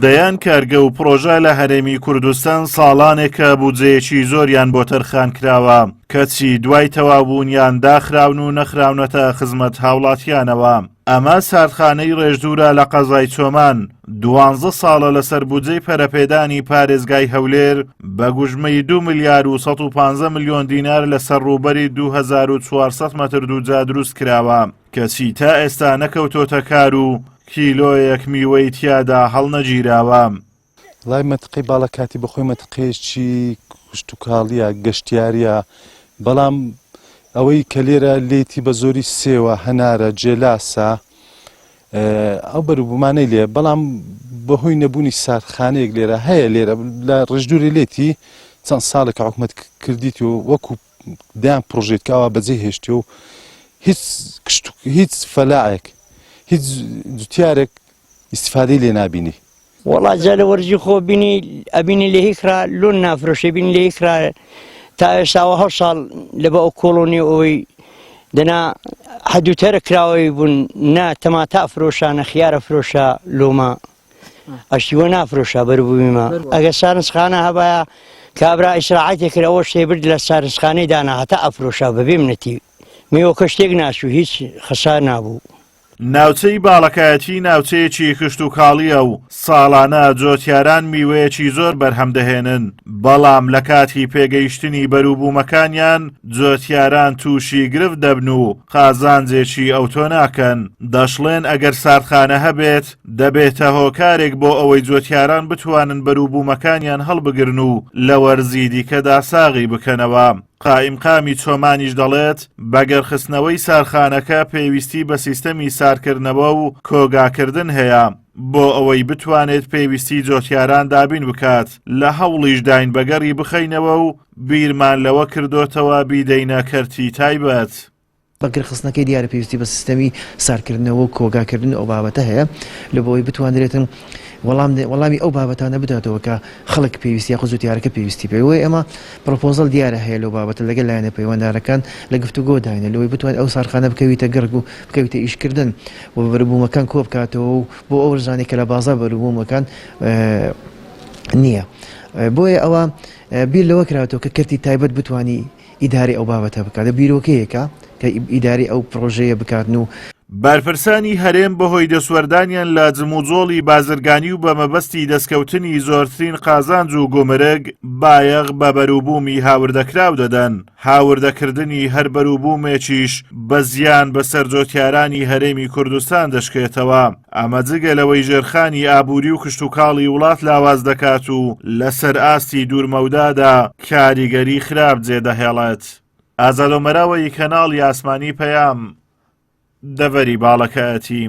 دەیان کارگە و پرۆژە لە هەرێمی کوردستان ساڵانێکە بودجەیەکی زۆریان بۆ تەرخان کراوە کەچی دوای تەواوبوونیان داخراون و نەخراونەتە خزمەت هاوڵاتیانەوە. ئەمە ساردخانەی ڕێژدورە لە قەزای چۆمان 12 ساڵە لەسەر بودجەی پەرەپێدانی پارێزگای هەولێر بە گوژمەی 2 ملیار و 150 ملیۆن دینار لەسەر ڕووبەری 2400 مەتر دووجا دروست کراوە کەچی تا ئێستا نەکەوتۆتە کار و کیلۆیەک میوەی تیادا هەڵنەگیراوە. لای مەتقی باڵەکاتی بەخۆی مەتقێکی کوشتتوکاڵیە گەشتیاریە، بەڵام ئەوەی کە لێرە لێتی بە زۆری سێوە هەنارە جێلاسە ئەو بەروبوومانەی لێ، بەڵام بەهۆی نەبوونی ساردخانەیەک لێرە هەیە. لێرە لە ڕێژدوری لێتی چەند ساڵێک حکومەت کردیت و وەکو دایان پرۆژێتکەوە بەجێ هێشتی و هیچ فەلاعێک هیچ جوتیارێک ئیسفادەی لێ نابینی. وڵا جا لە وەرجی خۆ بینی ئەبینی لێ هیکرا لۆن نافرۆشێ بینی لێ هیکرا تا ئێستاوە 7 ساڵ لە بە ئەو کۆڵۆنی ئەوەی دەنا حەدوتەرە کراوەی بوون نا تەماتا فرۆشانە خیارە فرۆشە لۆمە ئەشتیوە نافرۆشە بەربوویمە. ئەگە سارنسخانە هەبایە کابرا ئیسراعەتێک کرد ئەوە شتێ برد لە سارنسخانەی دانا هەتا ئەفرۆشە بەبێ منەتی میوەکە شتێک ناشوو هیچ خەسار نابوو. ناوچەی باڵەکایەتی ناوچەیەکی کشتتوکاڵیە و ساڵانە جۆتیاران میوەیەکی زۆر بەرهەم دەهێنن، بەڵام لە کاتی پێگەیشتنی بەرووبوومەکانیان جۆتیاران تووشی گرفت دەبن و قازانجێکی ئەوتۆ ناکەن. دەشڵێن ئەگەر ساردخانە هەبێت دەبێتە هۆکارێک بۆ ئەوەی جۆتیاران بتوانن بەرووبوومەکانیان هەڵبگرن و لە وەرزی دیکەدا ساغی بکەنەوە. قائیمقامی چۆمانیش دەڵێت بەگەرخستنەوەی ساردخانەکە پێویستی بە سیستەمی ساردکردنەوە و کۆگاکردن هەیە بۆ ئەوەی بتوانێت پێویستی جۆتیاران دابین بکات. لە هەوڵیش داین بەگەڕی بخەینەوە و بیرمان لەوە کردوتەوە بیدەینە کەرتی تایبەت. بەگەرخستنەکەی دیارە پێویستی بە سیستەمی ساردکردنەوە و کۆگاکردن ئەو بابەتە هەیە لە بۆی بتوانرێتن وەڵامی ئەو بابەتانە بداتەوە کە خەڵک پێویستی یاخود جوتیارەکە پێویستی پێوەی ئەمە پرۆپۆزەڵ دیارە هەیە لەو بابەتە لەگەڵ لایەنە پەیوەنددارەکان لە گفتوگۆ داینە لەوەی بتوانێت ئەو ساردخانە بکەویتە گەڕک و بکەویتە ئیشکردن و بەرووبوومەکان کۆ بکاتەوە و بۆ ئەو ڕزانێک کە لە بازار بەرووبوومەکان نییە. بۆیە ئەوە بیر لەوە کراوەتەوە کە کەرتی تایبەت بتوانی ئیداری ئەو بابەتە بکاتە بیرۆکەیەکە کە ئیداری ئەو پرۆژەیە بکاتن و بەرپرسانی هەرێم بەهۆی دەسوەردانیان لە جموجۆڵی بازرگانی و بە مەبەستی دەستکەوتنی زۆرترین قازانج و گۆمرگ بایەغ بە بەرووبوومی هاوردەکراو دەدەن. هاوردەکردنی هەر بەرووبوومێکیش بە زیان بەسەر جۆتیارانی هەرێمی کوردستان دەشکێتەوە. ئەمە جگە لەوەی ژێرخانی ئابووری و کشتتوکاڵی وڵات لاواز دەکات و لەسەر ئاستی دوورمەودادا کاریگەری خراپ جێدەهێڵێت. ئازادۆمەراوەی کەناڵی ئاسمانی پەیام دەڤەری باڵەکایەتی.